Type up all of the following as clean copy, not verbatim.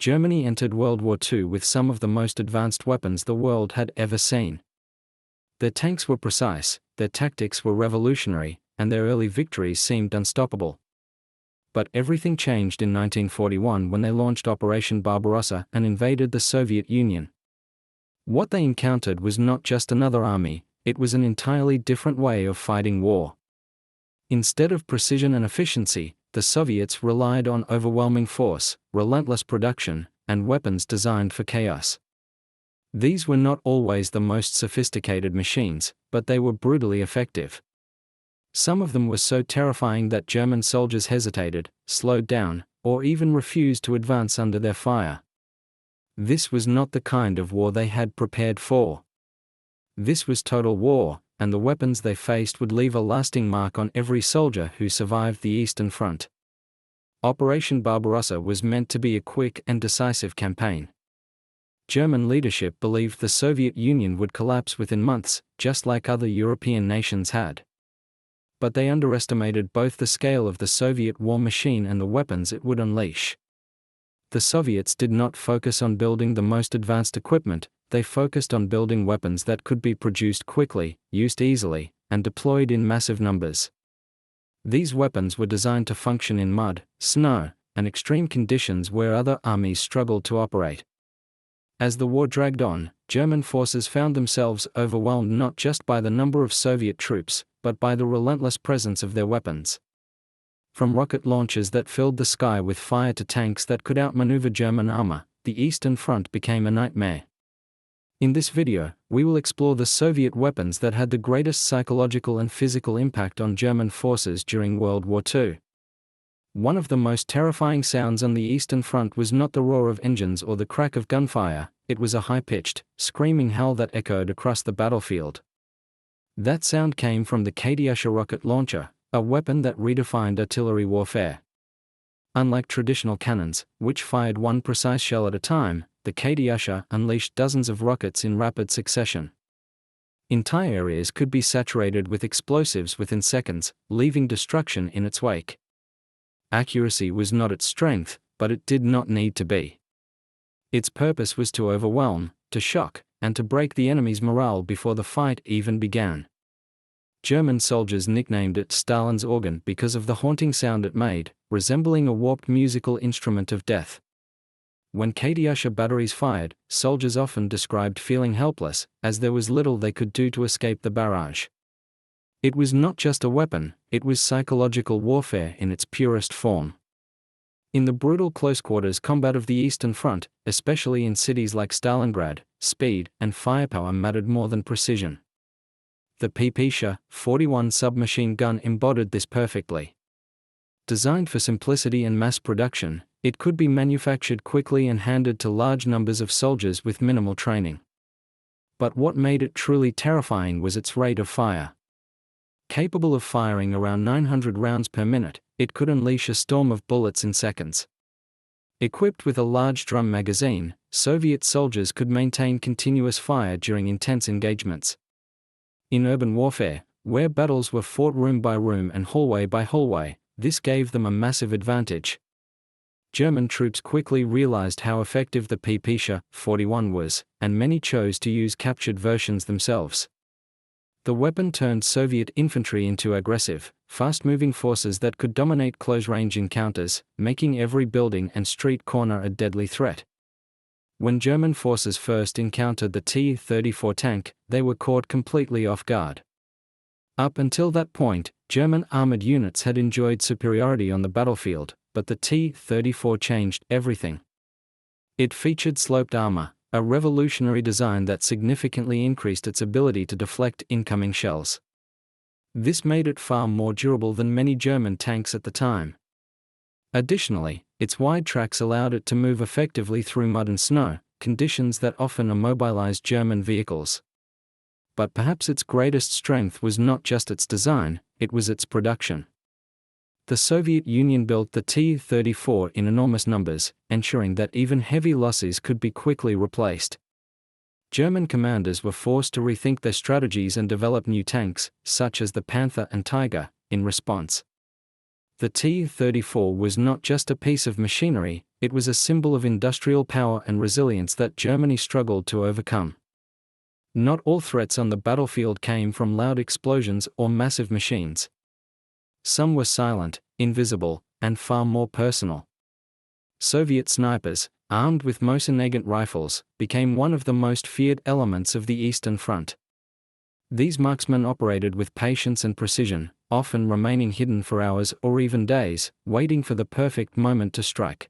Germany entered World War II with some of the most advanced weapons the world had ever seen. Their tanks were precise, their tactics were revolutionary, and their early victories seemed unstoppable. But everything changed in 1941 when they launched Operation Barbarossa and invaded the Soviet Union. What they encountered was not just another army, it was an entirely different way of fighting war. Instead of precision and efficiency, the Soviets relied on overwhelming force, relentless production, and weapons designed for chaos. These were not always the most sophisticated machines, but they were brutally effective. Some of them were so terrifying that German soldiers hesitated, slowed down, or even refused to advance under their fire. This was not the kind of war they had prepared for. This was total war, and the weapons they faced would leave a lasting mark on every soldier who survived the Eastern Front. Operation Barbarossa was meant to be a quick and decisive campaign. German leadership believed the Soviet Union would collapse within months, just like other European nations had. But they underestimated both the scale of the Soviet war machine and the weapons it would unleash. The Soviets did not focus on building the most advanced equipment, they focused on building weapons that could be produced quickly, used easily, and deployed in massive numbers. These weapons were designed to function in mud, snow, and extreme conditions where other armies struggled to operate. As the war dragged on, German forces found themselves overwhelmed not just by the number of Soviet troops, but by the relentless presence of their weapons. From rocket launchers that filled the sky with fire to tanks that could outmaneuver German armor, the Eastern Front became a nightmare. In this video, we will explore the Soviet weapons that had the greatest psychological and physical impact on German forces during World War II. One of the most terrifying sounds on the Eastern Front was not the roar of engines or the crack of gunfire, it was a high-pitched, screaming howl that echoed across the battlefield. That sound came from the Katyusha Rocket Launcher, a weapon that redefined artillery warfare. Unlike traditional cannons, which fired one precise shell at a time, the Katyusha unleashed dozens of rockets in rapid succession. Entire areas could be saturated with explosives within seconds, leaving destruction in its wake. Accuracy was not its strength, but it did not need to be. Its purpose was to overwhelm, to shock, and to break the enemy's morale before the fight even began. German soldiers nicknamed it Stalin's organ because of the haunting sound it made, resembling a warped musical instrument of death. When Katyusha batteries fired, soldiers often described feeling helpless, as there was little they could do to escape the barrage. It was not just a weapon, it was psychological warfare in its purest form. In the brutal close-quarters combat of the Eastern Front, especially in cities like Stalingrad, speed and firepower mattered more than precision. The PP-41 submachine gun embodied this perfectly. Designed for simplicity and mass production, it could be manufactured quickly and handed to large numbers of soldiers with minimal training. But what made it truly terrifying was its rate of fire. Capable of firing around 900 rounds per minute, it could unleash a storm of bullets in seconds. Equipped with a large drum magazine, Soviet soldiers could maintain continuous fire during intense engagements. In urban warfare, where battles were fought room by room and hallway by hallway, this gave them a massive advantage. German troops quickly realized how effective the PP-41 was, and many chose to use captured versions themselves. The weapon turned Soviet infantry into aggressive, fast-moving forces that could dominate close-range encounters, making every building and street corner a deadly threat. When German forces first encountered the T-34 tank, they were caught completely off guard. Up until that point, German armored units had enjoyed superiority on the battlefield, but the T-34 changed everything. It featured sloped armor, a revolutionary design that significantly increased its ability to deflect incoming shells. This made it far more durable than many German tanks at the time. Additionally, its wide tracks allowed it to move effectively through mud and snow, conditions that often immobilized German vehicles. But perhaps its greatest strength was not just its design, it was its production. The Soviet Union built the T-34 in enormous numbers, ensuring that even heavy losses could be quickly replaced. German commanders were forced to rethink their strategies and develop new tanks, such as the Panther and Tiger, in response. The T-34 was not just a piece of machinery, it was a symbol of industrial power and resilience that Germany struggled to overcome. Not all threats on the battlefield came from loud explosions or massive machines. Some were silent, invisible, and far more personal. Soviet snipers, armed with Mosin-Nagant rifles, became one of the most feared elements of the Eastern Front. These marksmen operated with patience and precision, often remaining hidden for hours or even days, waiting for the perfect moment to strike.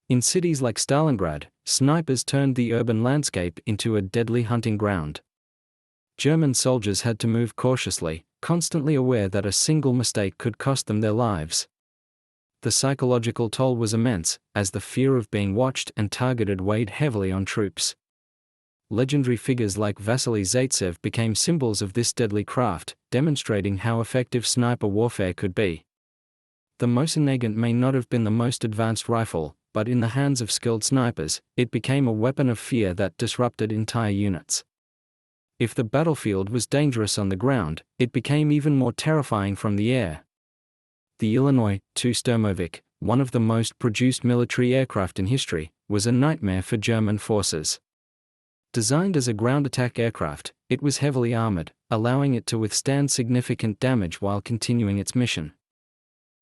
In cities like Stalingrad, snipers turned the urban landscape into a deadly hunting ground. German soldiers had to move cautiously, constantly aware that a single mistake could cost them their lives. The psychological toll was immense, as the fear of being watched and targeted weighed heavily on troops. Legendary figures like Vasily Zaitsev became symbols of this deadly craft, demonstrating how effective sniper warfare could be. The Mosin-Nagant may not have been the most advanced rifle, but in the hands of skilled snipers, it became a weapon of fear that disrupted entire units. If the battlefield was dangerous on the ground, it became even more terrifying from the air. The Illinois II Sturmovik, one of the most produced military aircraft in history, was a nightmare for German forces. Designed as a ground attack aircraft, it was heavily armored, allowing it to withstand significant damage while continuing its mission.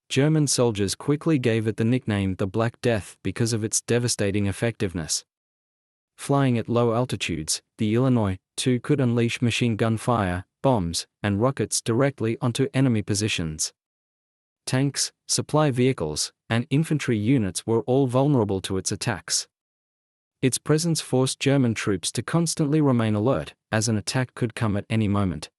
German soldiers quickly gave it the nickname the Black Death because of its devastating effectiveness. Flying at low altitudes, the Illinois II could unleash machine gun fire, bombs, and rockets directly onto enemy positions. Tanks, supply vehicles, and infantry units were all vulnerable to its attacks. Its presence forced German troops to constantly remain alert, as an attack could come at any moment.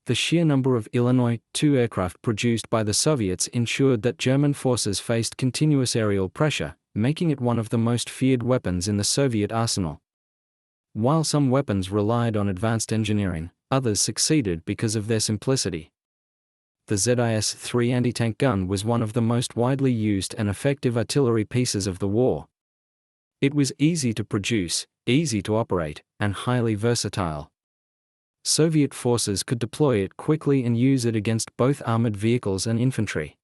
The sheer number of Illinois II aircraft produced by the Soviets ensured that German forces faced continuous aerial pressure, making it one of the most feared weapons in the Soviet arsenal. While some weapons relied on advanced engineering, others succeeded because of their simplicity. The ZIS-3 anti-tank gun was one of the most widely used and effective artillery pieces of the war. It was easy to produce, easy to operate, and highly versatile. Soviet forces could deploy it quickly and use it against both armored vehicles and infantry.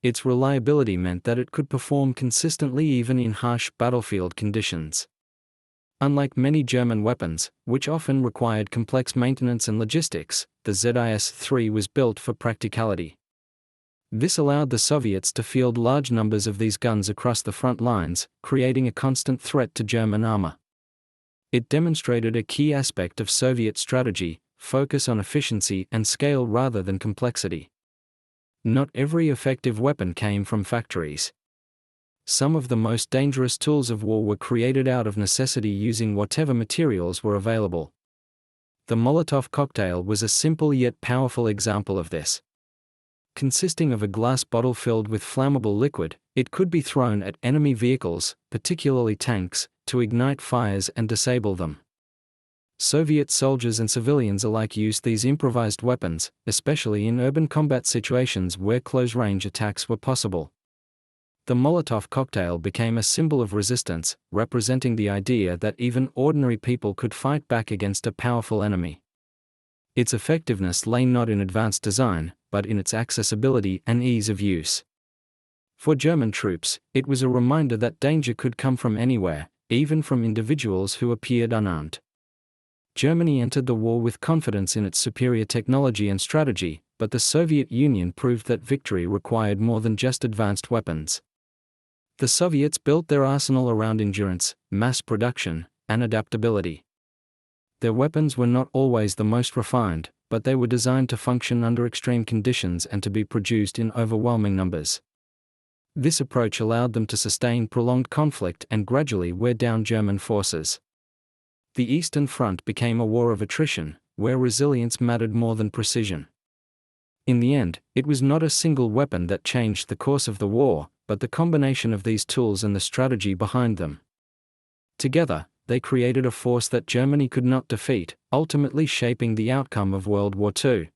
Its reliability meant that it could perform consistently even in harsh battlefield conditions. Unlike many German weapons, which often required complex maintenance and logistics, the ZIS-3 was built for practicality. This allowed the Soviets to field large numbers of these guns across the front lines, creating a constant threat to German armor. It demonstrated a key aspect of Soviet strategy: focus on efficiency and scale rather than complexity. Not every effective weapon came from factories. Some of the most dangerous tools of war were created out of necessity using whatever materials were available. The Molotov cocktail was a simple yet powerful example of this. Consisting of a glass bottle filled with flammable liquid, it could be thrown at enemy vehicles, particularly tanks, to ignite fires and disable them. Soviet soldiers and civilians alike used these improvised weapons, especially in urban combat situations where close-range attacks were possible. The Molotov cocktail became a symbol of resistance, representing the idea that even ordinary people could fight back against a powerful enemy. Its effectiveness lay not in advanced design, but in its accessibility and ease of use. For German troops, it was a reminder that danger could come from anywhere, even from individuals who appeared unarmed. Germany entered the war with confidence in its superior technology and strategy, but the Soviet Union proved that victory required more than just advanced weapons. The Soviets built their arsenal around endurance, mass production, and adaptability. Their weapons were not always the most refined, but they were designed to function under extreme conditions and to be produced in overwhelming numbers. This approach allowed them to sustain prolonged conflict and gradually wear down German forces. The Eastern Front became a war of attrition, where resilience mattered more than precision. In the end, it was not a single weapon that changed the course of the war, but the combination of these tools and the strategy behind them. Together, they created a force that Germany could not defeat, ultimately shaping the outcome of World War II.